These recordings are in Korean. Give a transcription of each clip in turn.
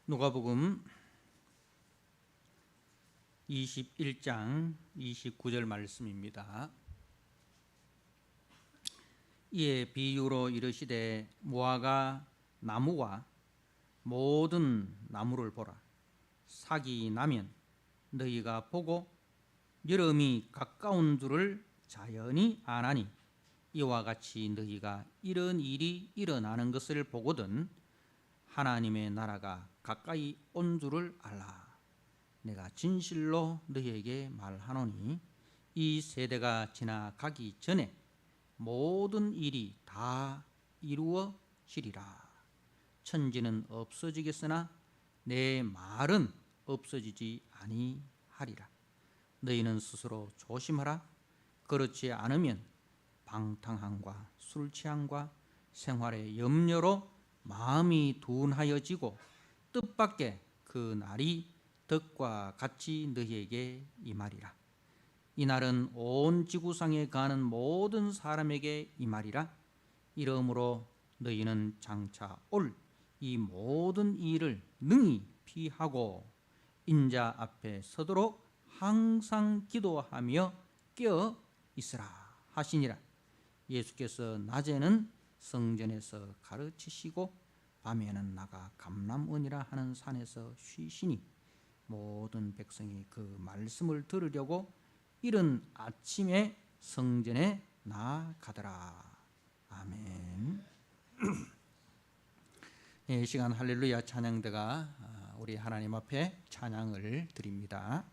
누가복음 21장 29절 말씀입니다. 이에 비유로 이르시되 무화과 나무와 모든 나무를 보라. 삭이 나면 너희가 보고 여름이 가까운 줄을 자연히 아나니 이와 같이 너희가 이런 일이 일어나는 것을 보거든 하나님의 나라가 가까이 온 줄을 알라. 내가 진실로 너희에게 말하노니 이 세대가 지나가기 전에 모든 일이 다 이루어지리라. 천지는 없어지겠으나 내 말은 없어지지 아니하리라. 너희는 스스로 조심하라. 그렇지 않으면 방탕함과 술취함과 생활의 염려로 마음이 둔하여지고 뜻밖의 그 날이 덕과 같이 너희에게 임하리라. 이 날은 온 지구상에 가는 모든 사람에게 임하리라. 이러므로 너희는 장차 올 이 모든 일을 능히 피하고 인자 앞에 서도록 항상 기도하며 깨어 있으라 하시니라. 예수께서 낮에는 성전에서 가르치시고 밤에는 나가 감람원이라 하는 산에서 쉬시니 모든 백성이 그 말씀을 들으려고 이른 아침에 성전에 나가더라. 아멘. 이 시간 할렐루야 찬양대가 우리 하나님 앞에 찬양을 드립니다.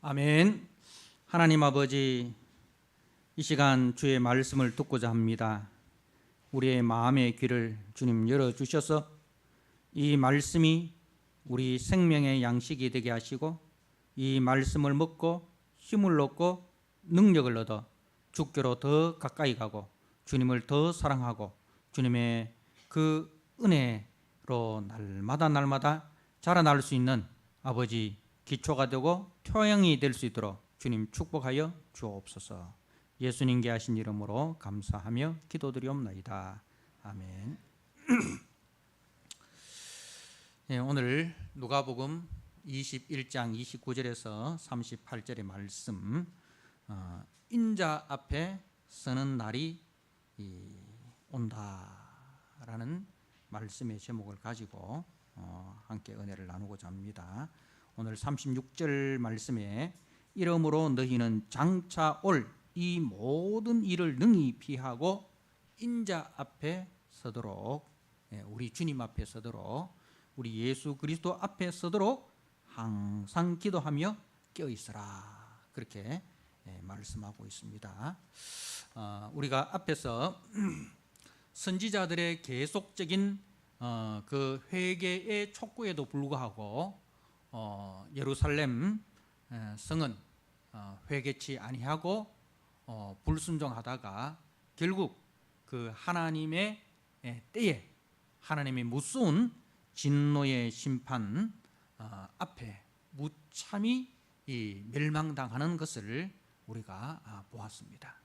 아멘. 하나님 아버지, 이 시간 주의 말씀을 듣고자 합니다. 우리의 마음의 귀를 주님 열어주셔서 이 말씀이 우리 생명의 양식이 되게 하시고 이 말씀을 먹고 힘을 얻고 능력을 얻어 주께로 더 가까이 가고 주님을 더 사랑하고 주님의 그 은혜로 날마다 자라날 수 있는 아버지 기초가 되고 토양이 될 수 있도록 주님 축복하여 주옵소서. 예수님께 하신 이름으로 감사하며 기도드리옵나이다. 아멘. 네, 오늘 누가복음 21장 29절에서 38절의 말씀, 인자 앞에 서는 날이 온다라는 말씀의 제목을 가지고 함께 은혜를 나누고자 합니다. 오늘 36절 말씀에 이러므로 너희는 장차 올 이 모든 일을 능히 피하고 인자 앞에 서도록, 우리 주님 앞에 서도록, 우리 예수 그리스도 앞에 서도록 항상 기도하며 껴있으라, 그렇게 말씀하고 있습니다. 우리가 앞에서 선지자들의 계속적인 그 회개의 촉구에도 불구하고 예루살렘 성은 회개치 아니하고 불순종하다가 결국 그 하나님의 때에 하나님의 무서운 진노의 심판 앞에 무참히 멸망당하는 것을 우리가 보았습니다.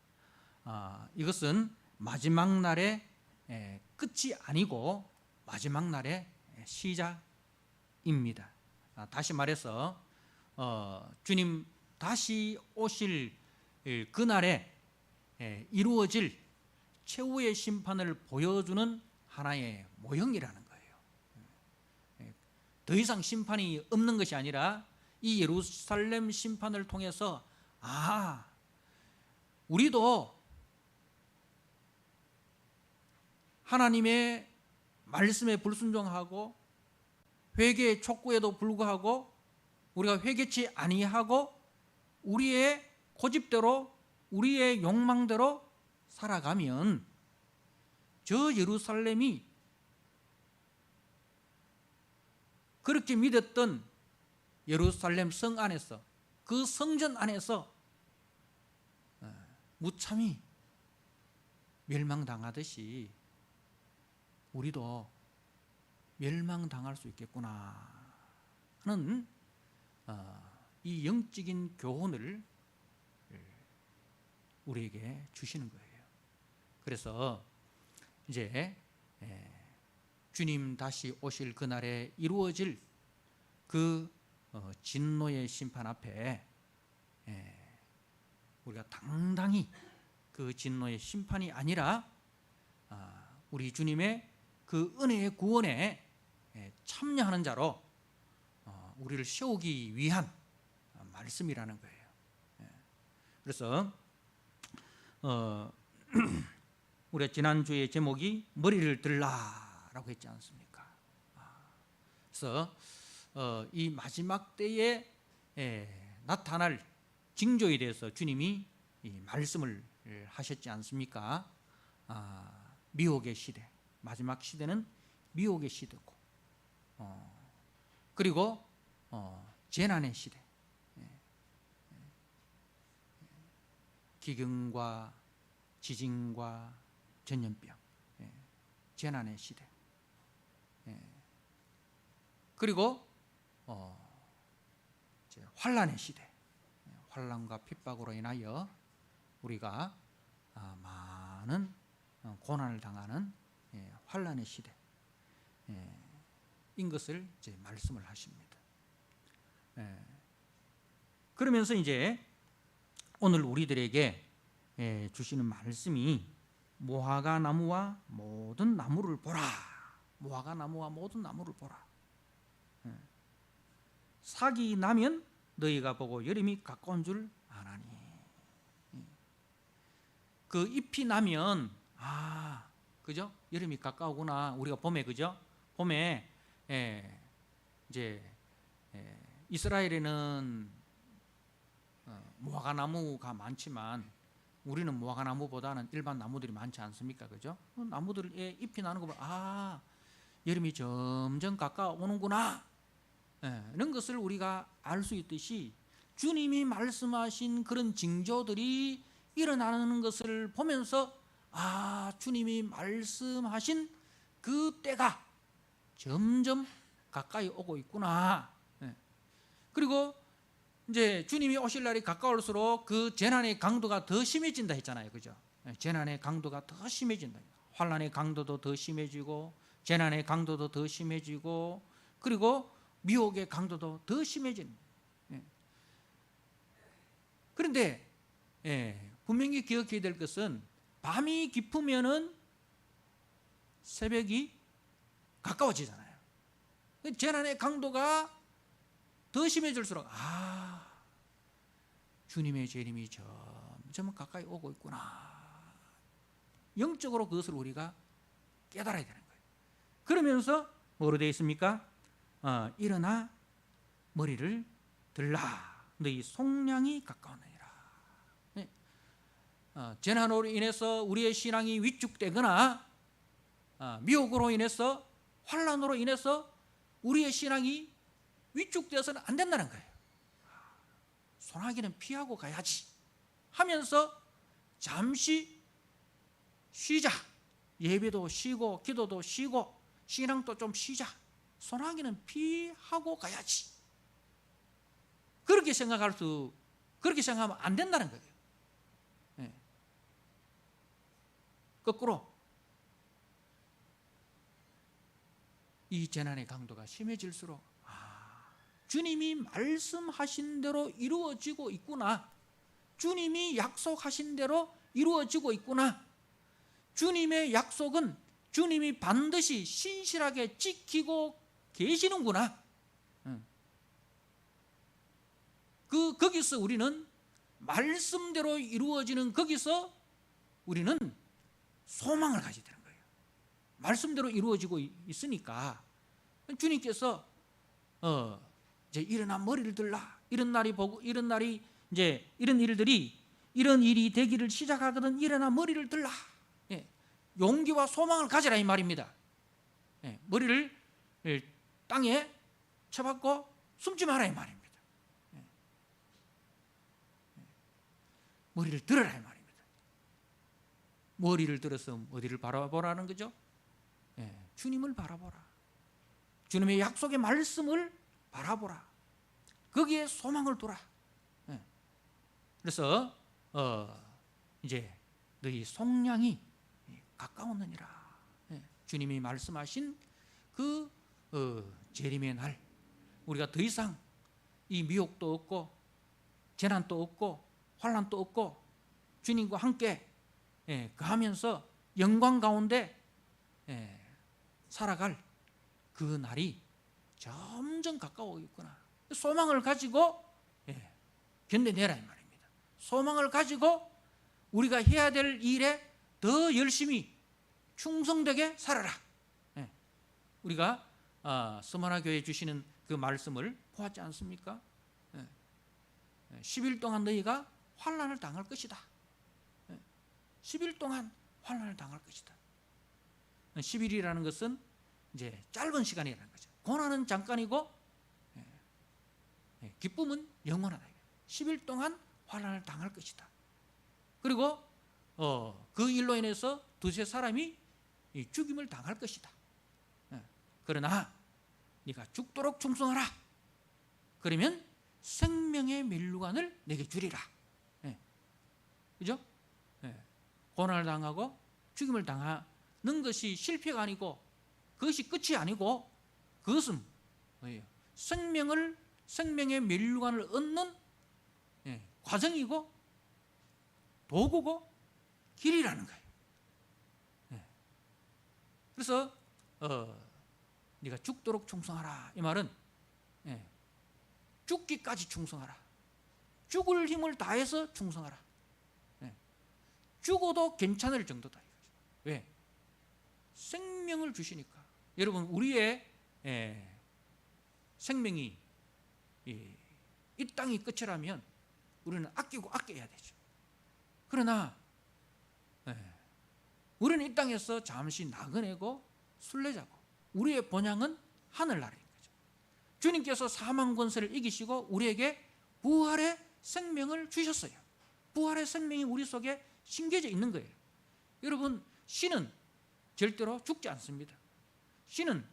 이것은 마지막 날의 끝이 아니고 마지막 날의 시작입니다. 다시 말해서 주님 다시 오실 그날에 이루어질 최후의 심판을 보여주는 하나의 모형이라는 거예요. 더 이상 심판이 없는 것이 아니라 이 예루살렘 심판을 통해서 우리도 하나님의 말씀에 불순종하고 회개의 촉구에도 불구하고 우리가 회개치 아니하고 우리의 고집대로 우리의 욕망대로 살아가면 저 예루살렘이 그렇게 믿었던 예루살렘 성 안에서, 그 성전 안에서 무참히 멸망당하듯이 우리도 멸망당할 수 있겠구나 하는 이 영적인 교훈을 우리에게 주시는 거예요. 그래서 이제 주님 다시 오실 그날에 이루어질 그 진노의 심판 앞에 우리가 당당히 그 진노의 심판이 아니라 우리 주님의 그 은혜의 구원에 참여하는 자로 우리를 세우기 위한 말씀이라는 거예요. 그래서 우리가 지난주에 제목이 머리를 들라라고 했지 않습니까? 그래서 이 마지막 때에 나타날 징조에 대해서 주님이 이 말씀을 하셨지 않습니까? 미혹의 시대, 마지막 시대는 미혹의 시대고, 그리고 재난의 시대, 기근과 지진과 전염병, 재난의 시대, 그리고 환난의 시대, 환난과 핍박으로 인하여 우리가 많은 고난을 당하는 환난의 시대 인 것을 이제 말씀을 하십니다. 그러면서 이제 오늘 우리들에게 주시는 말씀이 무화과 나무와 모든 나무를 보라. 무화과 나무와 모든 나무를 보라. 삭이 나면 너희가 보고 여름이 가까운 줄 아나니. 그 잎이 나면 그죠? 여름이 가까우구나. 우리가 봄에, 그죠? 봄에 이제 이스라엘에는 무화과 나무가 많지만 우리는 무화과 나무보다는 일반 나무들이 많지 않습니까? 그죠? 나무들의 잎이 나는 거 보면 여름이 점점 가까워오는구나 이런 것을 우리가 알 수 있듯이 주님이 말씀하신 그런 징조들이 일어나는 것을 보면서 주님이 말씀하신 그 때가 점점 가까이 오고 있구나. 그리고 이제 주님이 오실 날이 가까울수록 그 재난의 강도가 더 심해진다 했잖아요. 그죠? 재난의 강도가 더 심해진다. 환난의 강도도 더 심해지고 재난의 강도도 더 심해지고 그리고 미혹의 강도도 더 심해지는. 그런데 분명히 기억해야 될 것은 밤이 깊으면은 새벽이 가까워지잖아요. 재난의 강도가 더 심해질수록 주님의 재림이 점점 가까이 오고 있구나. 영적으로 그것을 우리가 깨달아야 되는 거예요. 그러면서 뭐로 되어 있습니까? 일어나 머리를 들라. 너희 속량이 가까웠느니라. 재난으로 인해서 우리의 신앙이 위축되거나 미혹으로 인해서 환난으로 인해서 우리의 신앙이 위축되어서는 안 된다는 거예요. 소나기는 피하고 가야지 하면서 잠시 쉬자. 예배도 쉬고 기도도 쉬고 신앙도 좀 쉬자. 소나기는 피하고 가야지. 그렇게 생각하면 안 된다는 거예요. 거꾸로 이 재난의 강도가 심해질수록 주님이 말씀하신 대로 이루어지고 있구나. 주님이 약속하신 대로 이루어지고 있구나. 주님의 약속은 주님이 반드시 신실하게 지키고 계시는구나. 거기서 우리는 말씀대로 이루어지는 거기서 우리는 소망을 가지게 되는 거예요. 말씀대로 이루어지고 있으니까 주님께서 이제 일어나 머리를 들라. 이런 날이 이제 이런 일이 되기를 시작하거든. 일어나 머리를 들라. 용기와 소망을 가지라 이 말입니다. 머리를 땅에 쳐박고 숨지 마라 이 말입니다. 머리를 들어라 이 말입니다. 머리를 들어서 어디를 바라보라는 거죠? 주님을 바라보라. 주님의 약속의 말씀을 바라보라. 거기에 소망을 두라. 그래서 이제 너희 속량이 가까웠느니라. 주님이 말씀하신 그 재림의 날, 우리가 더 이상 이 미혹도 없고 재난도 없고 환난도 없고 주님과 함께 거하면서 영광 가운데 살아갈 그 날이 점점 가까워 있구나. 소망을 가지고 견뎌내라 이 말입니다. 소망을 가지고 우리가 해야 될 일에 더 열심히 충성되게 살아라. 우리가 스마나 교회에 주시는 그 말씀을 보았지 않습니까? 10일 동안 너희가 환난을 당할 것이다. 10일 동안 환난을 당할 것이다. 10일이라는 것은 이제 짧은 시간이라는 거죠. 고난은 잠깐이고 기쁨은 영원하다. 10일 동안 환난을 당할 것이다. 그리고 그 일로 인해서 두세 사람이 죽임을 당할 것이다. 그러나 네가 죽도록 충성하라. 그러면 생명의 면류관을 내게 주리라. 그죠? 고난을 당하고 죽임을 당하는 것이 실패가 아니고 그것이 끝이 아니고 그것은 뭐예요? 생명의 면류관을 얻는 과정이고 도구고 길이라는 거예요. 그래서 네가 죽도록 충성하라. 이 말은 죽기까지 충성하라. 죽을 힘을 다해서 충성하라. 죽어도 괜찮을 정도다. 왜? 생명을 주시니까. 여러분 우리의 생명이 이 땅이 끝이라면 우리는 아끼고 아껴야 되죠. 그러나 우리는 이 땅에서 잠시 나그네고 순례자고 우리의 본향은 하늘나라인 거죠. 주님께서 사망 권세를 이기시고 우리에게 부활의 생명을 주셨어요. 부활의 생명이 우리 속에 심겨져 있는 거예요. 여러분, 씨는 절대로 죽지 않습니다. 씨는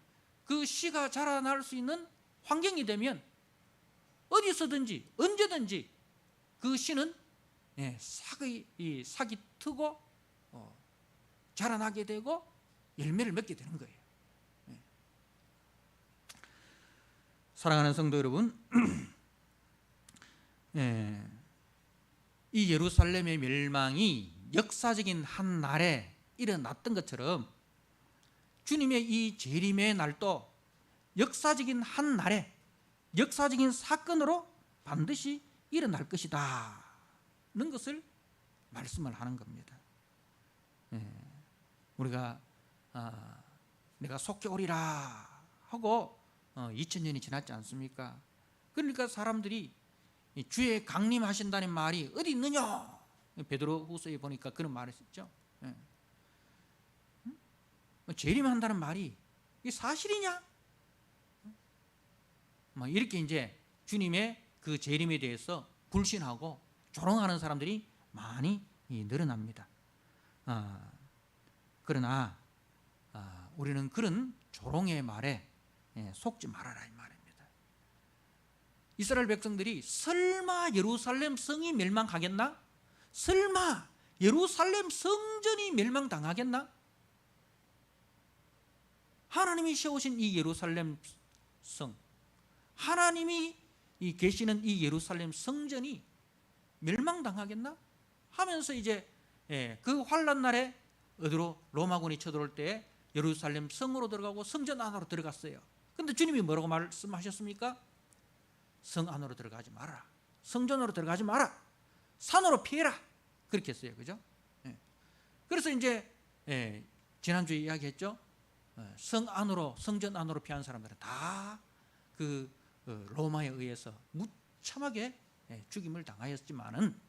그 씨가 자라날 수 있는 환경이 되면 어디서든지 언제든지 그 씨는 싹이 트고 자라나게 되고 열매를 맺게 되는 거예요. 사랑하는 성도 여러분, 이 예루살렘의 멸망이 역사적인 한 날에 일어났던 것처럼 주님의 이 재림의 날도 역사적인 한 날에 역사적인 사건으로 반드시 일어날 것이다 는 것을 말씀을 하는 겁니다. 우리가 내가 속히 오리라 하고 2000년이 지났지 않습니까? 그러니까 사람들이 주의 강림하신다는 말이 어디 있느냐? 베드로 후서에 보니까 그런 말을 했죠. 재림한다는 말이 이게 사실이냐? 이렇게 이제 주님의 그 재림에 대해서 불신하고 조롱하는 사람들이 많이 늘어납니다. 그러나 우리는 그런 조롱의 말에 속지 말아라 이 말입니다. 이스라엘 백성들이 설마 예루살렘 성이 멸망하겠나? 설마 예루살렘 성전이 멸망당하겠나? 하나님이 세우신 이 예루살렘 성, 하나님이 계시는 이 예루살렘 성전이 멸망당하겠나? 하면서 이제 그 환란 날에 어디로 로마군이 쳐들어올 때 예루살렘 성으로 들어가고 성전 안으로 들어갔어요. 그런데 주님이 뭐라고 말씀하셨습니까? 성 안으로 들어가지 마라. 성전으로 들어가지 마라. 산으로 피해라. 그렇게 했어요. 그죠? 그래서 이제 지난주에 이야기했죠. 성 안으로, 성전 안으로 피한 사람들은 다 그 로마에 의해서 무참하게 죽임을 당하였지만은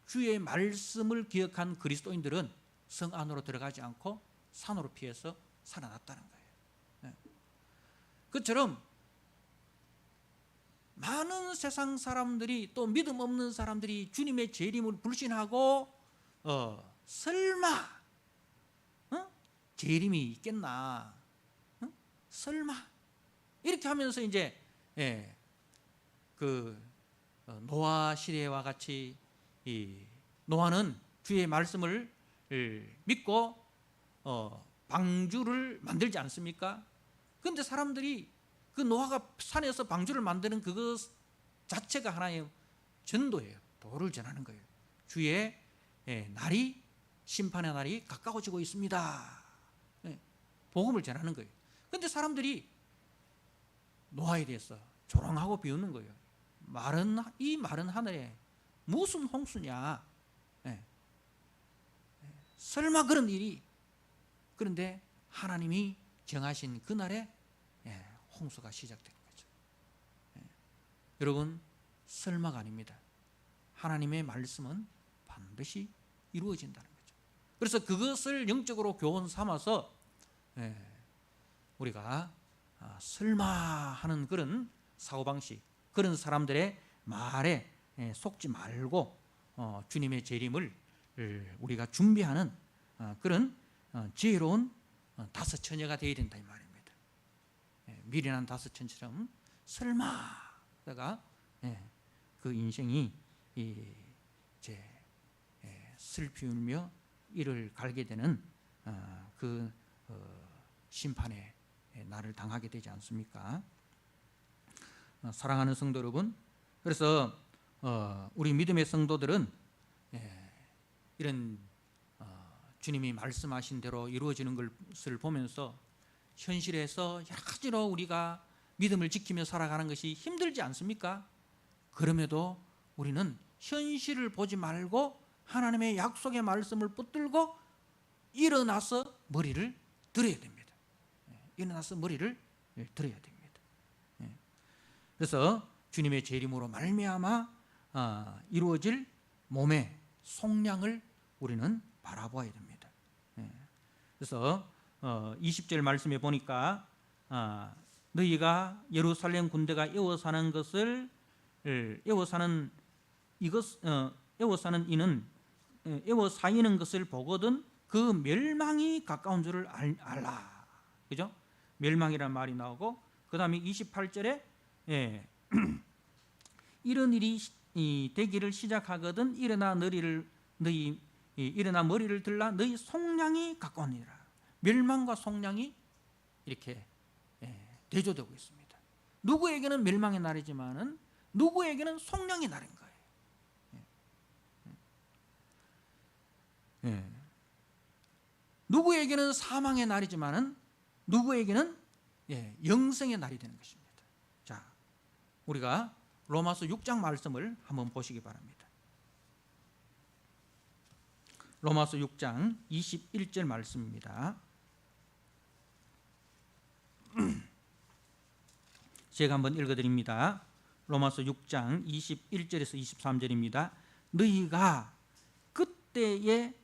주의 말씀을 기억한 그리스도인들은 성 안으로 들어가지 않고 산으로 피해서 살아났다는 거예요. 그처럼 많은 세상 사람들이 또 믿음 없는 사람들이 주님의 재림을 불신하고 설마 재림이 있겠나? 설마 이렇게 하면서 이제 그 노아 시대와 같이 이 노아는 주의 말씀을 믿고 방주를 만들지 않습니까? 그런데 사람들이 그 노아가 산에서 방주를 만드는 그것 자체가 하나의 전도예요. 도를 전하는 거예요. 주의 날이, 심판의 날이 가까워지고 있습니다. 복음을 전하는 거예요. 그런데 사람들이 노아에 대해서 조롱하고 비웃는 거예요. 이 마른 하늘에 무슨 홍수냐? 설마 그런 일이? 그런데 하나님이 정하신 그날에 홍수가 시작된 거죠. 여러분, 설마가 아닙니다. 하나님의 말씀은 반드시 이루어진다는 거죠. 그래서 그것을 영적으로 교훈 삼아서 우리가 설마 하는 그런 사고방식, 그런 사람들의 말에 속지 말고 주님의 재림을 우리가 준비하는 그런 지혜로운 다섯 처녀가 되어야 된다 이 말입니다. 미련한 다섯 처녀처럼 설마다가 그 인생이 이제 슬피 울며 이를 갈게 되는 그 심판의 날을 당하게 되지 않습니까? 사랑하는 성도 여러분, 그래서 우리 믿음의 성도들은 이런 주님이 말씀하신 대로 이루어지는 것을 보면서 현실에서 여러 가지로 우리가 믿음을 지키며 살아가는 것이 힘들지 않습니까? 그럼에도 우리는 현실을 보지 말고 하나님의 약속의 말씀을 붙들고 일어나서 머리를 들어야 됩니다. 일어나서 머리를 들어야 됩니다. 그래서 주님의 재림으로 말미암아 이루어질 몸의 속량을 우리는 바라보아야 됩니다. 그래서 20절 말씀에 보니까 너희가 예루살렘 군대가 에워사는 것을 에워사는 이는 에워사이는 것을 보거든 그 멸망이 가까운 줄을 알라. 그죠? 멸망이라는 말이 나오고 그 다음에 28절에 이런 일이 되기를 시작하거든 일어나 머리를 들라 너희 속량이 가까우니라. 멸망과 속량이 이렇게 대조되고 있습니다. 누구에게는 멸망의 날이지만은 누구에게는 속량의 날인 거예요. 누구에게는 사망의 날이지만은 누구에게는 영생의 날이 되는 것입니다. 자, 우리가 로마서 6장 말씀을 한번 보시기 바랍니다. 로마서 6장 21절 말씀입니다. 제가 한번 읽어드립니다. 로마서 6장 21절에서 23절입니다. 너희가 그때에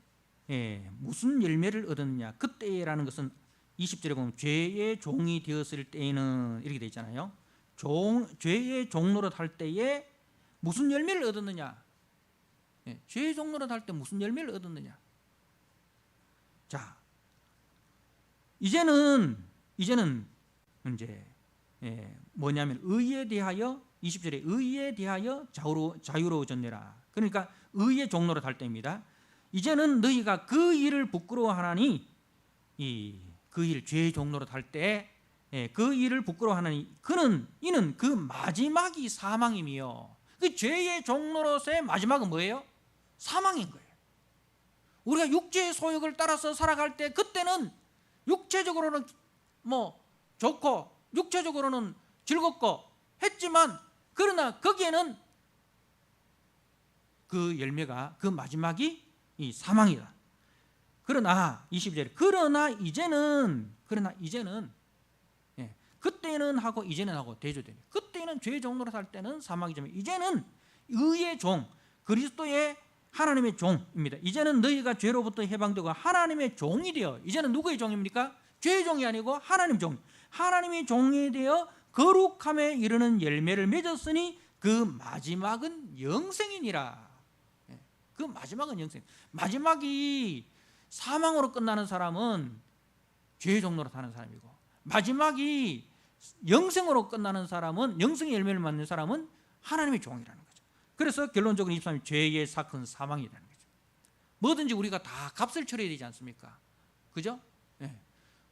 무슨 열매를 얻었느냐. 그때라는 것은 20절에 보면 죄의 종이 되었을 때에는 이렇게 되어 있잖아요. 죄의 종노릇 할 때에 무슨 열매를 얻었느냐. 죄의 종노릇 할 때 무슨 열매를 얻었느냐. 자, 이제는 이제 뭐냐면 의에 대하여 20절에 의에 대하여 자유로워졌느라. 그러니까 의의 종노릇 할 때입니다. 이제는 너희가 그 일을 부끄러워하나니 그 일 죄의 종노릇 할 때 그 일을 부끄러워하나니 이는 그 마지막이 사망이며 그 죄의 종노릇의 마지막은 뭐예요? 사망인 거예요. 우리가 육체의 소욕을 따라서 살아갈 때 그때는 육체적으로는 뭐 좋고 육체적으로는 즐겁고 했지만 그러나 거기에는 그 열매가 그 마지막이 이 사망이다. 그러나 22절에 그러나 이제는 그때는 하고 이제는 하고 대조되네. 그때는 죄의 종노릇 할 때는 사망이지만 이제는 의의 종 그리스도의 하나님의 종입니다. 이제는 너희가 죄로부터 해방되고 하나님의 종이 되어 이제는 누구의 종입니까? 죄의 종이 아니고 하나님 종. 하나님의 종이 되어 거룩함에 이르는 열매를 맺었으니 그 마지막은 영생이니라. 그 마지막은 영생. 마지막이 사망으로 끝나는 사람은 죄의 종노릇 하는 사람이고 마지막이 영생으로 끝나는 사람은 영생의 열매를 맺는 사람은 하나님의 종이라는 거죠. 그래서 결론적으로 23일 죄의 삭은 사망이라는 거죠. 뭐든지 우리가 다 값을 치러야 되지 않습니까? 그죠?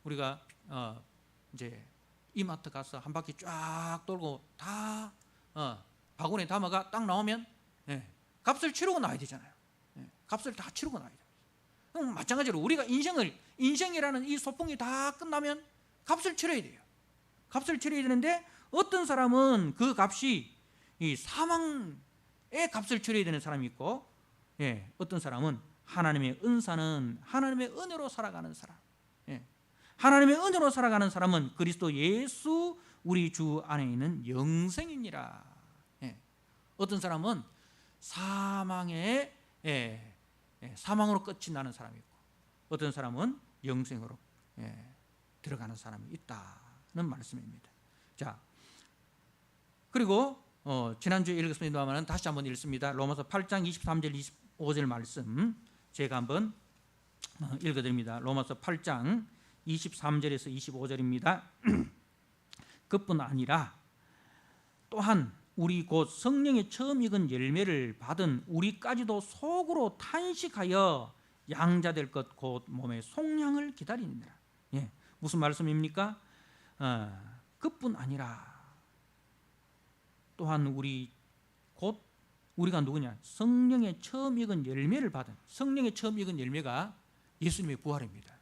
우리가 이제 이마트 가서 한 바퀴 쫙 돌고 다 바구니에 담아가 딱 나오면 값을 치르고 나와야 되잖아요. 값을 다 치르고 나와야 됩니다. 그럼 마찬가지로 우리가 인생이라는 이 소풍이 다 끝나면 값을 치러야 돼요. 값을 치러야 되는데 어떤 사람은 그 값이 이 사망의 값을 치러야 되는 사람이 있고 어떤 사람은 하나님의 은사는 하나님의 은혜로 살아가는 사람. 하나님의 은혜로 살아가는 사람은 그리스도 예수 우리 주 안에 있는 영생이니라. 어떤 사람은 사망으로 끝이 나는 사람이 있고 어떤 사람은 영생으로 들어가는 사람이 있다는 말씀입니다. 자, 그리고 지난주에 읽었습니다만 다시 한번 읽습니다. 로마서 8장 23절 25절 말씀 제가 한번 읽어드립니다. 로마서 8장 23절에서 25절입니다. 그뿐 아니라 또한 우리 곧 성령의 처음 익은 열매를 받은 우리까지도 속으로 탄식하여 양자될 것 곧 몸의 속량을 기다리니라. 무슨 말씀입니까? 그뿐 아니라 또한 우리가 누구냐? 성령의 처음 익은 열매를 받은 성령의 처음 익은 열매가 예수님의 부활입니다.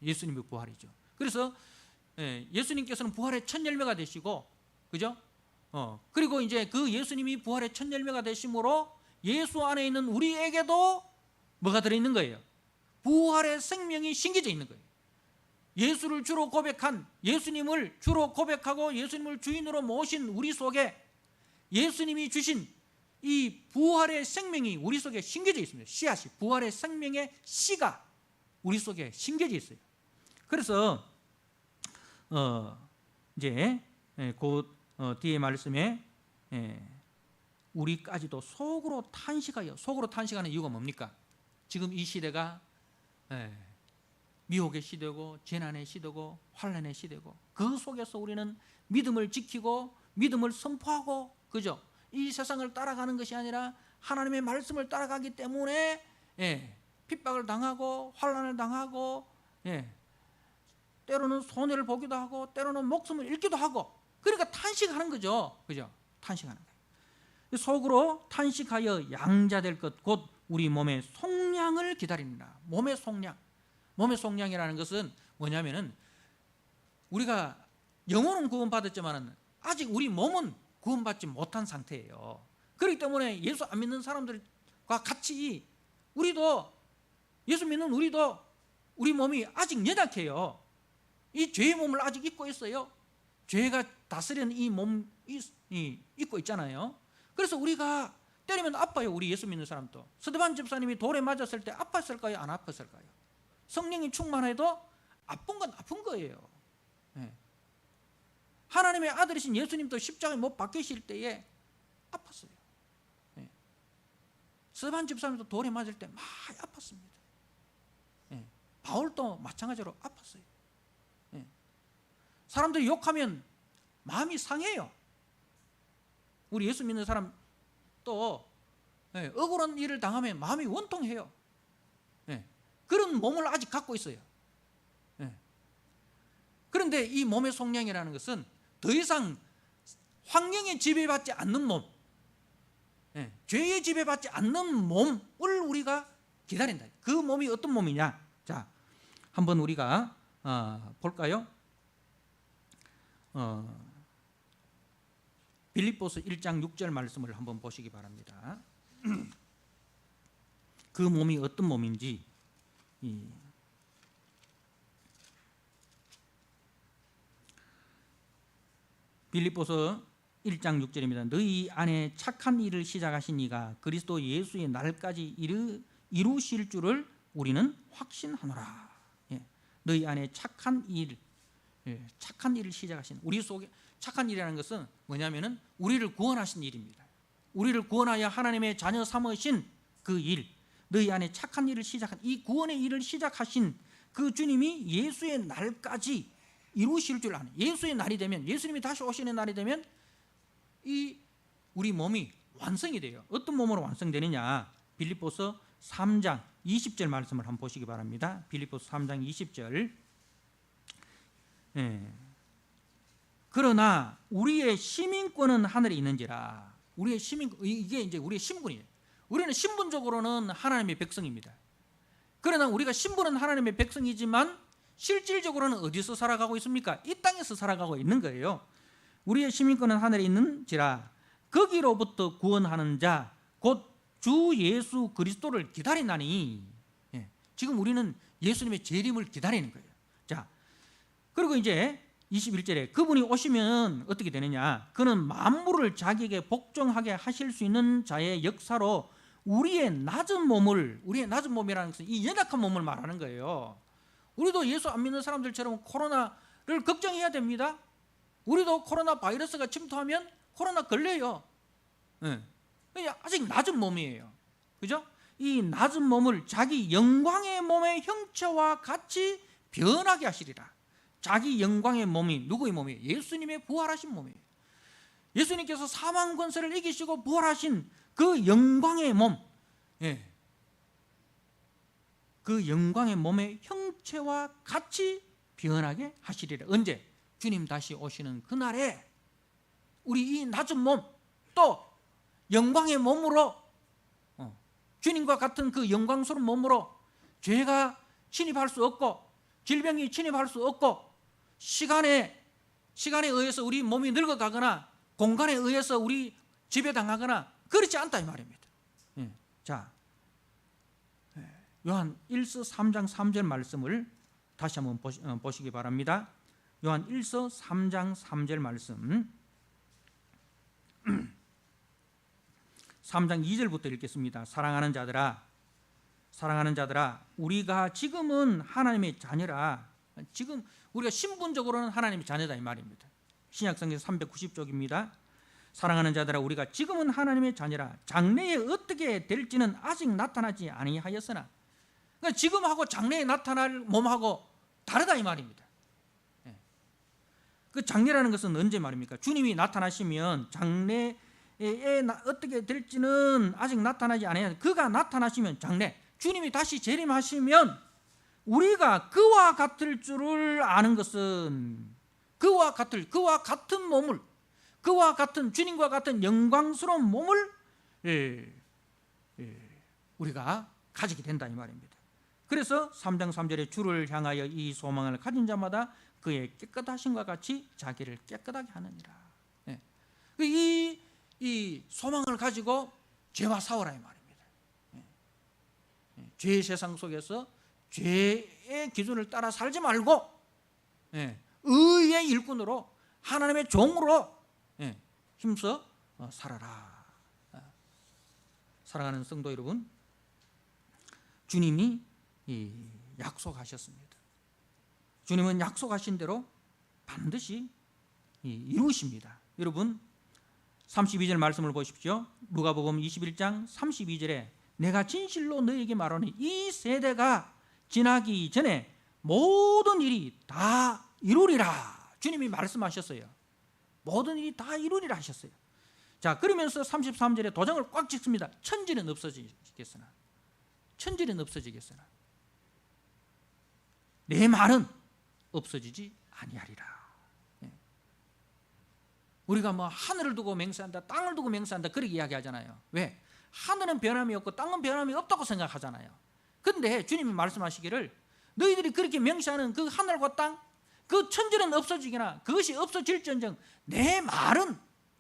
예수님의 부활이죠. 그래서 예수님께서는 부활의 첫 열매가 되시고, 그죠? 그리고 이제 그 예수님이 부활의 첫 열매가 되심으로 예수 안에 있는 우리에게도 뭐가 들어있는 거예요? 부활의 생명이 심겨져 있는 거예요. 예수를 주로 고백한 예수님을 주로 고백하고 예수님을 주인으로 모신 우리 속에 예수님이 주신 이 부활의 생명이 우리 속에 심겨져 있습니다. 씨앗이 부활의 생명의 씨가 우리 속에 심겨져 있어요. 그래서 이제 곧 뒤에 말씀에 우리까지도 속으로 탄식하여, 속으로 탄식하는 이유가 뭡니까? 지금 이 시대가 미혹의 시대고 재난의 시대고 환난의 시대고, 그 속에서 우리는 믿음을 지키고 믿음을 선포하고, 그죠? 이 세상을 따라가는 것이 아니라 하나님의 말씀을 따라가기 때문에 핍박을 당하고 환난을 당하고, 때로는 손해를 보기도 하고 때로는 목숨을 잃기도 하고, 그러니까 탄식하는 거죠. 그죠? 탄식하는 거예요. 속으로 탄식하여 양자될 것 곧 우리 몸의 속량을 기다립니다. 몸의 속량. 몸의 속량이라는 것은 뭐냐면은, 우리가 영혼은 구원받았지만 아직 우리 몸은 구원받지 못한 상태예요. 그렇기 때문에 예수 안 믿는 사람들과 같이 우리도, 예수 믿는 우리도 우리 몸이 아직 연약해요. 이 죄의 몸을 아직 입고 있어요. 죄가 다스리는 이 몸이 입고 있잖아요. 그래서 우리가 때리면 아파요. 우리 예수 믿는 사람도. 스데반 집사님이 돌에 맞았을 때 아팠을까요? 안 아팠을까요? 성령이 충만해도 아픈 건 아픈 거예요. 하나님의 아들이신 예수님도 십자가에 못 박히실 때에 아팠어요. 스데반 집사님도 돌에 맞을 때 많이 아팠습니다. 바울도 마찬가지로 아팠어요. 사람들이 욕하면 마음이 상해요. 우리 예수 믿는 사람 또 억울한 일을 당하면 마음이 원통해요. 그런 몸을 아직 갖고 있어요. 그런데 이 몸의 속량이라는 것은 더 이상 환경에 지배받지 않는 몸, 죄에 지배받지 않는 몸을 우리가 기다린다. 그 몸이 어떤 몸이냐? 자, 한번 우리가 볼까요? 빌립보서 1장 6절 말씀을 한번 보시기 바랍니다. 그 몸이 어떤 몸인지. 빌립보서 1장 6절입니다. 너희 안에 착한 일을 시작하신 이가 그리스도 예수의 날까지 이루실 줄을 우리는 확신하노라. 너희 안에 착한 일을 시작하신, 우리 속에 착한 일이라는 것은 뭐냐면은 우리를 구원하신 일입니다. 우리를 구원하여 하나님의 자녀 삼으신 그 일, 너희 안에 착한 일을 시작한, 이 구원의 일을 시작하신 그 주님이 예수의 날까지 이루실 줄 아는, 예수의 날이 되면, 예수님이 다시 오시는 날이 되면 이 우리 몸이 완성이 돼요. 어떤 몸으로 완성되느냐? 빌립보서 3장 20절 말씀을 한번 보시기 바랍니다. 빌립보서 3장 20절. 그러나 우리의 시민권은 하늘에 있는지라. 우리의 시민권, 이게 이제 우리의 신분이에요. 우리는 신분적으로는 하나님의 백성입니다. 그러나 우리가 신분은 하나님의 백성이지만 실질적으로는 어디서 살아가고 있습니까? 이 땅에서 살아가고 있는 거예요. 우리의 시민권은 하늘에 있는지라. 거기로부터 구원하는 자 곧 주 예수 그리스도를 기다리나니. 지금 우리는 예수님의 재림을 기다리는 거예요. 자, 그리고 이제 21절에 그분이 오시면 어떻게 되느냐? 그는 만물을 자기에게 복종하게 하실 수 있는 자의 역사로 우리의 낮은 몸이라는 것은 이 연약한 몸을 말하는 거예요. 우리도 예수 안 믿는 사람들처럼 코로나를 걱정해야 됩니다. 우리도 코로나 바이러스가 침투하면 코로나 걸려요. 아직 낮은 몸이에요. 그죠? 이 낮은 몸을 자기 영광의 몸의 형체와 같이 변하게 하시리라. 자기 영광의 몸이 누구의 몸이에요? 예수님의 부활하신 몸이에요. 예수님께서 사망 권세를 이기시고 부활하신 그 영광의 몸, 그 영광의 몸의 형체와 같이 변하게 하시리라. 언제? 주님 다시 오시는 그날에 우리 이 낮은 몸, 또 영광의 몸으로, 주님과 같은 그 영광스러운 몸으로 죄가 침입할 수 없고 질병이 침입할 수 없고 시간에 의해서 우리 몸이 늙어가거나 공간에 의해서 우리 지배당하거나 그렇지 않다 이 말입니다. 자, 요한 1서 3장 3절 말씀을 다시 한번 보시기 바랍니다. 요한 1서 3장 3절 말씀 3장 2절부터 읽겠습니다. 사랑하는 자들아 우리가 지금은 하나님의 자녀라. 지금 우리가 신분적으로는 하나님의 자녀다 이 말입니다. 신약성경 390쪽입니다. 사랑하는 자들아 우리가 지금은 하나님의 자녀라 장래에 어떻게 될지는 아직 나타나지 아니하였으나, 그러니까 지금하고 장래에 나타날 몸하고 다르다 이 말입니다. 그 장래라는 것은 언제 말입니까? 주님이 나타나시면 장래에 어떻게 될지는 아직 나타나지 않아요. 그가 나타나시면 장래, 주님이 다시 재림하시면 우리가 그와 같을 줄을 아는 것은 그와 같은 몸을, 그와 같은 주님과 같은 영광스러운 몸을 우리가 가지게 된다 이 말입니다. 그래서 3장 3절에 주를 향하여 이 소망을 가진 자마다 그의 깨끗하심과 같이 자기를 깨끗하게 하느니라. 이 소망을 가지고 죄와 싸우라 이 말입니다. 죄의 세상 속에서 죄의 기준을 따라 살지 말고 의의 일꾼으로 하나님의 종으로 힘써 살아라. 사랑하는 성도 여러분, 주님이 약속하셨습니다. 주님은 약속하신 대로 반드시 이루십니다. 여러분 32절 말씀을 보십시오. 누가복음 21장 32절에 내가 진실로 너에게 말하노니 이 세대가 지나기 전에 모든 일이 다 이루리라. 주님이 말씀하셨어요. 모든 일이 다 이루리라 하셨어요. 자, 그러면서 33절에 도장을 꽉 찍습니다. 천지는 없어지겠으나 내 말은 없어지지 아니하리라. 우리가 뭐 하늘을 두고 맹세한다, 땅을 두고 맹세한다 그렇게 이야기하잖아요. 왜? 하늘은 변함이 없고 땅은 변함이 없다고 생각하잖아요. 그런데 주님이 말씀하시기를 너희들이 그렇게 맹세하는 그 하늘과 땅, 그 천지는 없어지거나 그것이 없어질지언정 내 말은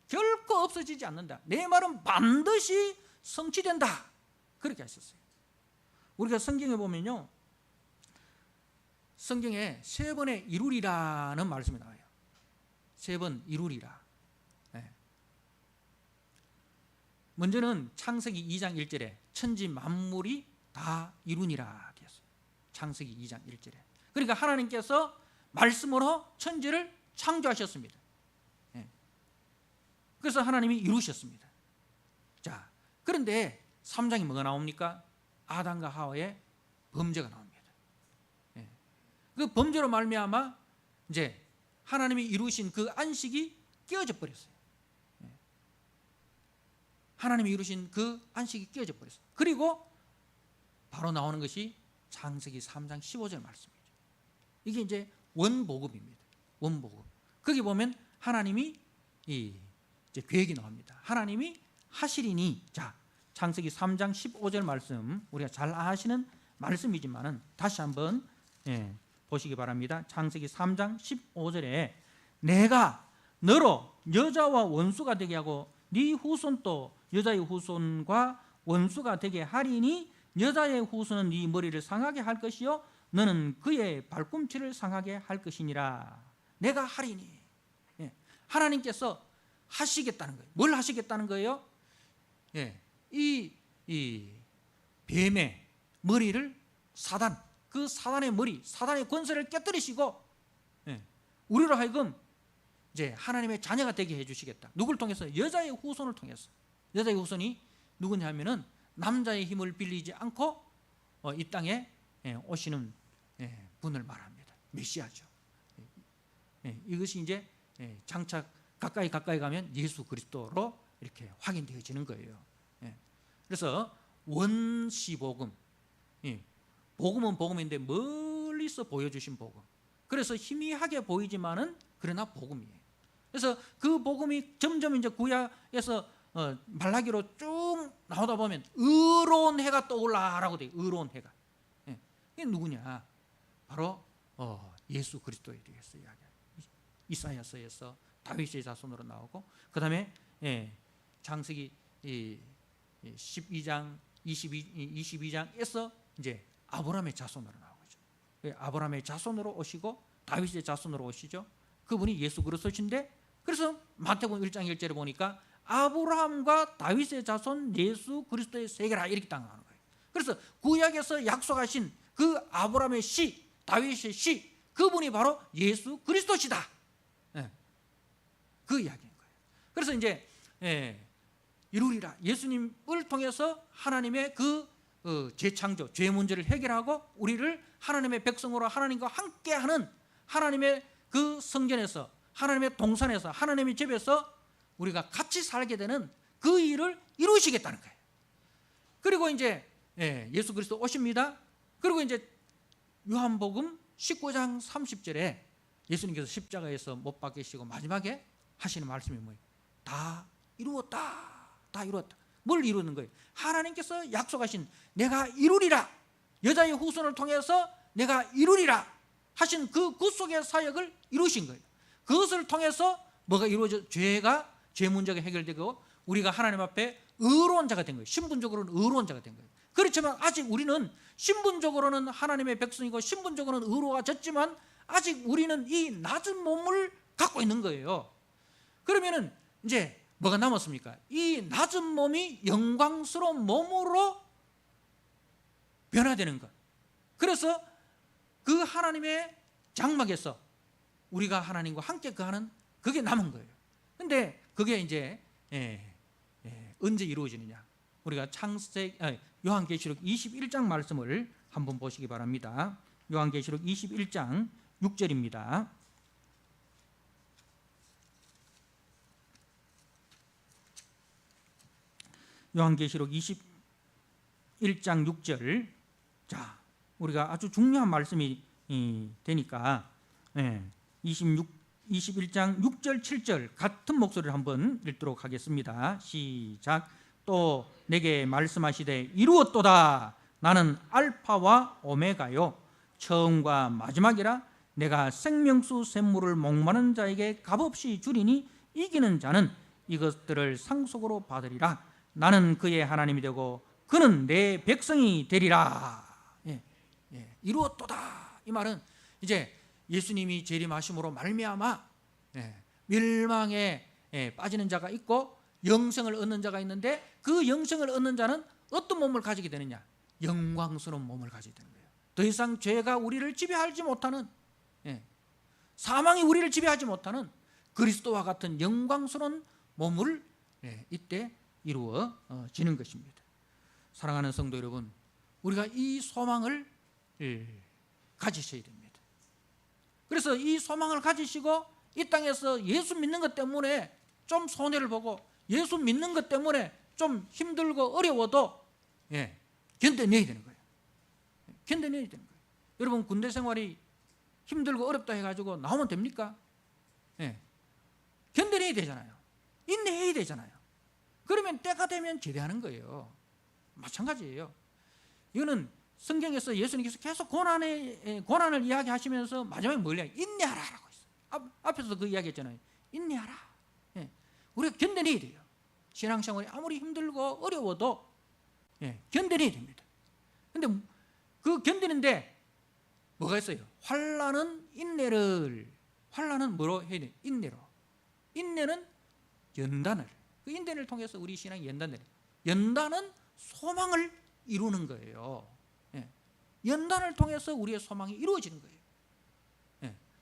결코 없어지지 않는다. 내 말은 반드시 성취된다. 그렇게 하셨어요. 우리가 성경에 보면요, 성경에 3번의 이루리라는 말씀이 나와요. 3번 이루리라. 먼저는 창세기 2장 1절에 천지 만물이 다 이루니라 되었어요. 창세기 2장 1절에. 그러니까 하나님께서 말씀으로 천지를 창조하셨습니다. 그래서 하나님이 이루셨습니다. 자, 그런데 3장에 뭐가 나옵니까? 아담과 하와의 범죄가 나옵니다. 그 범죄로 말미암아 이제 하나님이 이루신 그 안식이 깨어져 버렸어요. 하나님이 이루신 그 안식이 깨어져 버렸어요. 그리고 바로 나오는 것이 창세기 3장 15절 말씀이죠. 이게 이제 원복음입니다. 원복음. 거기 보면 하나님이 이제 계획이 나옵니다. 하나님이 하시리니. 자, 창세기 3장 15절 말씀 우리가 잘 아시는 말씀이지만은 다시 한번 보시기 바랍니다. 창세기 3장 15절에 내가 너로 여자와 원수가 되게 하고 네 후손도 여자의 후손과 원수가 되게 하리니 여자의 후손은 네 머리를 상하게 할 것이요 너는 그의 발꿈치를 상하게 할 것이니라. 내가 하리니. 하나님께서 하시겠다는 거예요. 뭘 하시겠다는 거예요? 이 뱀의 머리를 사단, 그 사단의 머리, 사단의 권세를 깨뜨리시고 우리로 하여금 이제 하나님의 자녀가 되게 해주시겠다. 누굴 통해서? 여자의 후손을 통해서. 여자의 후손이 누구냐 하면은 남자의 힘을 빌리지 않고 이 땅에 오시는 분을 말합니다. 메시아죠. 이것이 이제 장차 가까이 가면 예수 그리스도로 이렇게 확인되어지는 거예요. 그래서 원시복음, 복음은 복음인데 멀리서 보여주신 복음. 그래서 희미하게 보이지만은 그러나 복음이에요. 그래서 그 복음이 점점 이제 구약에서 말라기로 쭉 나오다 보면 의로운 해가 떠올라라고 돼요. 의로운 해가. 이게 누구냐? 바로 예수 그리스도에 대해서 이야기해요. 이사야서에서 다윗의 자손으로 나오고, 그 다음에 창세기 12장 22장에서 이제 아브라함의 자손으로 나오죠. 아브라함의 자손으로 오시고 다윗의 자손으로 오시죠. 그분이 예수 그리스도신데, 그래서 마태복음 1장 1절에 보니까 아브라함과 다윗의 자손 예수 그리스도의 세계라 이렇게 딱 나오는 거예요. 그래서 구약에서 약속하신 그 아브라함의 씨, 다윗의 씨, 그분이 바로 예수 그리스도시다. 그 이야기인 거예요. 그래서 이제 이루리라, 예수님을 통해서 하나님의 그 재창조, 죄 문제를 해결하고 우리를 하나님의 백성으로 하나님과 함께하는 하나님의 그 성전에서, 하나님의 동산에서, 하나님의 집에서 우리가 같이 살게 되는 그 일을 이루시겠다는 거예요. 그리고 이제 예수 그리스도 오십니다. 그리고 이제 요한복음 19장 30절에 예수님께서 십자가에서 못 박히시고 마지막에 하시는 말씀이 뭐예요? 다 이루었다. 다 이루었다. 뭘 이루는 거예요? 하나님께서 약속하신 내가 이루리라, 여자의 후손을 통해서 내가 이루리라 하신 그 구속의 사역을 이루신 거예요. 그것을 통해서 뭐가 이루어져? 죄 문제가 해결되고 우리가 하나님 앞에 의로운 자가 된 거예요. 신분적으로는 의로운 자가 된 거예요. 그렇지만 아직 우리는 신분적으로는 하나님의 백성이고 신분적으로는 의로워졌지만 아직 우리는 이 낮은 몸을 갖고 있는 거예요. 그러면은 이제 뭐가 남았습니까? 이 낮은 몸이 영광스러운 몸으로 변화되는 것. 그래서 그 하나님의 장막에서 우리가 하나님과 함께 거하는 그게 남은 거예요. 근데 그게 이제 언제 이루어지느냐? 우리가 요한계시록 21장 말씀을 한번 보시기 바랍니다. 요한계시록 21장 6절입니다. 요한계시록 21장 6절. 자, 우리가 아주 중요한 말씀이 되니까 21장 6절 7절 같은 목소리를 한번 읽도록 하겠습니다. 시작. 또 내게 말씀하시되 이루었도다. 나는 알파와 오메가요 처음과 마지막이라. 내가 생명수 샘물을 목마른 자에게 값없이 주리니 이기는 자는 이것들을 상속으로 받으리라. 나는 그의 하나님이 되고 그는 내 백성이 되리라. 이루었도다. 이 말은 이제 예수님이 재림하심으로 말미암아 멸망에 빠지는 자가 있고 영생을 얻는 자가 있는데 그 영생을 얻는 자는 어떤 몸을 가지게 되느냐? 영광스러운 몸을 가지게 되는 거예요. 더 이상 죄가 우리를 지배하지 못하는, 사망이 우리를 지배하지 못하는 그리스도와 같은 영광스러운 몸을 이때 이루어지는 것입니다. 사랑하는 성도 여러분, 우리가 이 소망을 가지셔야 됩니다. 그래서 이 소망을 가지시고 이 땅에서 예수 믿는 것 때문에 좀 손해를 보고 예수 믿는 것 때문에 좀 힘들고 어려워도 견뎌내야 되는 거예요. 견뎌내야 되는 거예요. 여러분, 군대 생활이 힘들고 어렵다 해가지고 나오면 됩니까? 견뎌내야 되잖아요. 인내해야 되잖아요. 그러면 때가 되면 제대하는 거예요. 마찬가지예요. 이거는 성경에서 예수님께서 계속 고난을 이야기하시면서 마지막에 뭘 이야기? 인내하라라고 했어요. 앞에서도 그 이야기했잖아요. 인내하라. 우리가 견뎌내야 돼요. 신앙생활이 아무리 힘들고 어려워도 견뎌내야 됩니다. 그런데 그 견디는데 뭐가 있어요? 환난은 뭐로 해야 돼요? 인내는 연단을, 그 인내를 통해서 우리 신앙이 연단은 소망을 이루는 거예요. 연단을 통해서 우리의 소망이 이루어지는 거예요.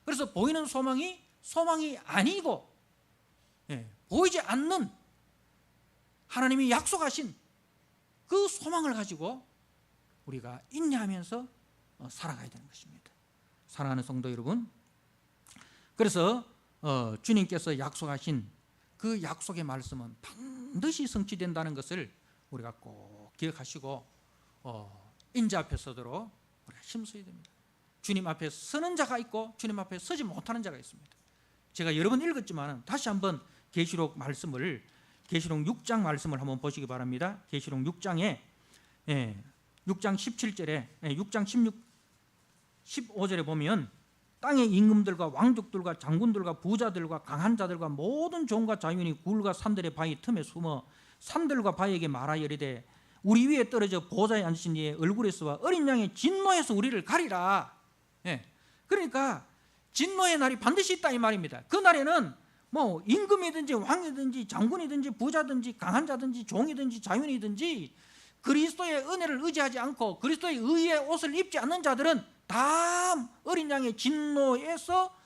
그래서 보이는 소망이 아니고 보이지 않는 하나님이 약속하신 그 소망을 가지고 우리가 인내하면서 살아가야 되는 것입니다. 사랑하는 성도 여러분, 그래서 주님께서 약속하신 그 약속의 말씀은 반드시 성취된다는 것을 우리가 꼭 기억하시고 인자 앞에 서도록 우리가 힘써야 됩니다. 주님 앞에 서는 자가 있고 주님 앞에 서지 못하는 자가 있습니다. 제가 여러 번 읽었지만 다시 한번 계시록 6장 말씀을 한번 보시기 바랍니다. 계시록 6장에 6장 17절에 6장 15절에 보면 땅의 임금들과 왕족들과 장군들과 부자들과 강한 자들과 모든 종과 자유인이 굴과 산들의 바위 틈에 숨어 산들과 바위에게 말하여 이르되 우리 위에 떨어져 보좌에 앉으신 이의 얼굴에서와 어린 양의 진노에서 우리를 가리라. 그러니까 진노의 날이 반드시 있다 이 말입니다. 그 날에는 뭐 임금이든지 왕이든지 장군이든지 부자든지 강한 자든지 종이든지 자유인이든지 그리스도의 은혜를 의지하지 않고 그리스도의 의의 옷을 입지 않는 자들은 다 어린 양의 진노에서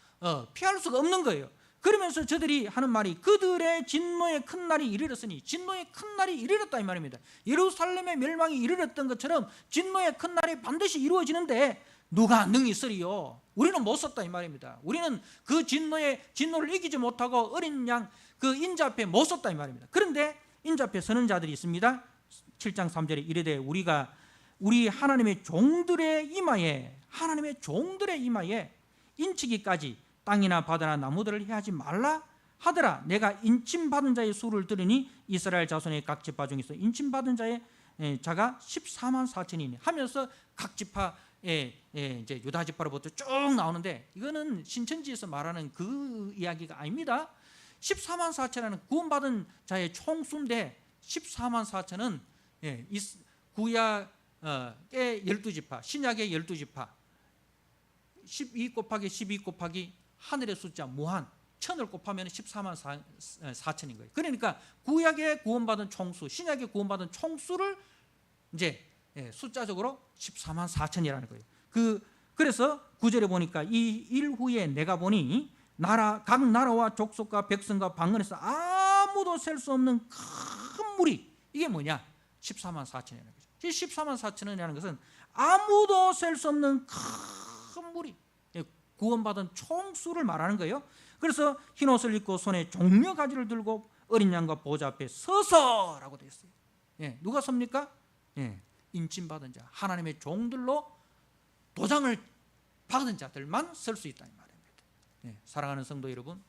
피할 수가 없는 거예요. 그러면서 저들이 하는 말이 그들의 진노의 큰 날이 이르렀으니, 진노의 큰 날이 이르렀다 이 말입니다. 예루살렘의 멸망이 이르렀던 것처럼 진노의 큰 날이 반드시 이루어지는데 누가 능히 쓰리요? 우리는 못 썼다 이 말입니다. 우리는 그 진노를 이기지 못하고 어린 양 그 인자 앞에 못 썼다 이 말입니다. 그런데 인자 앞에 서는 자들이 있습니다. 7장 3절에 이르되 우리 하나님의 종들의 이마에, 하나님의 종들의 이마에 인치기까지 땅이나 바다나 나무들을 해하지 말라 하더라. 내가 인침받은 자의 수를 들으니 이스라엘 자손의 각 지파 중에서 인침받은 자의 자가 14만 4천이니 하면서 각 지파의 이제 유다 지파로부터 쭉 나오는데, 이거는 신천지에서 말하는 그 이야기가 아닙니다. 14만 4천이라는 구원받은 자의 총수인데 14만 4천은 구약의 12지파, 신약의 12지파 12 곱하기 12 곱하기 하늘의 숫자 무한, 천을 곱하면 14만 4천인 거예요. 그러니까 구약의 구원받은 총수, 신약의 구원받은 총수를 이제 숫자적으로 14만 4천이라는 거예요. 그래서 9절에 보니까 이 일 후에 내가 보니 각 나라와 족속과 백성과 방언에서 아무도 셀 수 없는 큰 물이, 이게 뭐냐? 14만 4천이라는 거죠. 이 14만 4천이라는 것은 아무도 셀 수 없는 큰 물이, 구원받은 총수를 말하는 거예요. 그래서 흰옷을 입고 손에 종려 가지를 들고 어린 양과 보좌 앞에 서서라고 되어 있어요. 누가 섭니까? 인침받은 자, 하나님의 종들로 도장을 받은 자들만 설 수 있다 이 말입니다. 사랑하는 성도 여러분,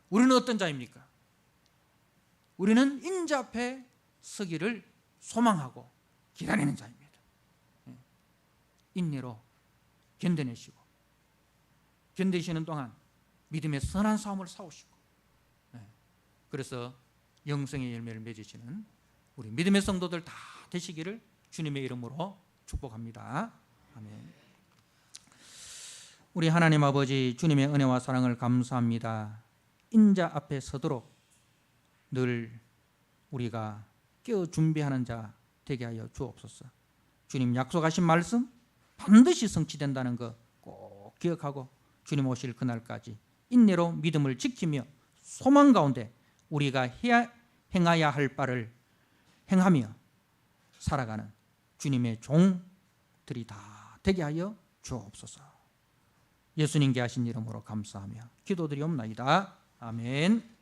우리는 어떤 자입니까? 우리는 인자 앞에 서기를 소망하고 기다리는 자입니다. 인내로 견디시는 동안 믿음의 선한 싸움을 싸우시고, 그래서 영성의 열매를 맺으시는 우리 믿음의 성도들 다 되시기를 주님의 이름으로 축복합니다. 아멘. 우리 하나님 아버지, 주님의 은혜와 사랑을 감사합니다. 인자 앞에 서도록 늘 우리가 깨어 준비하는 자 되게 하여 주옵소서. 주님 약속하신 말씀 반드시 성취된다는 거 꼭 기억하고 주님 오실 그날까지 인내로 믿음을 지키며 소망 가운데 우리가 행해야 할 바를 행하며 살아가는 주님의 종들이 다 되게 하여 주옵소서. 예수님께 하신 이름으로 감사하며 기도드리옵나이다. 아멘.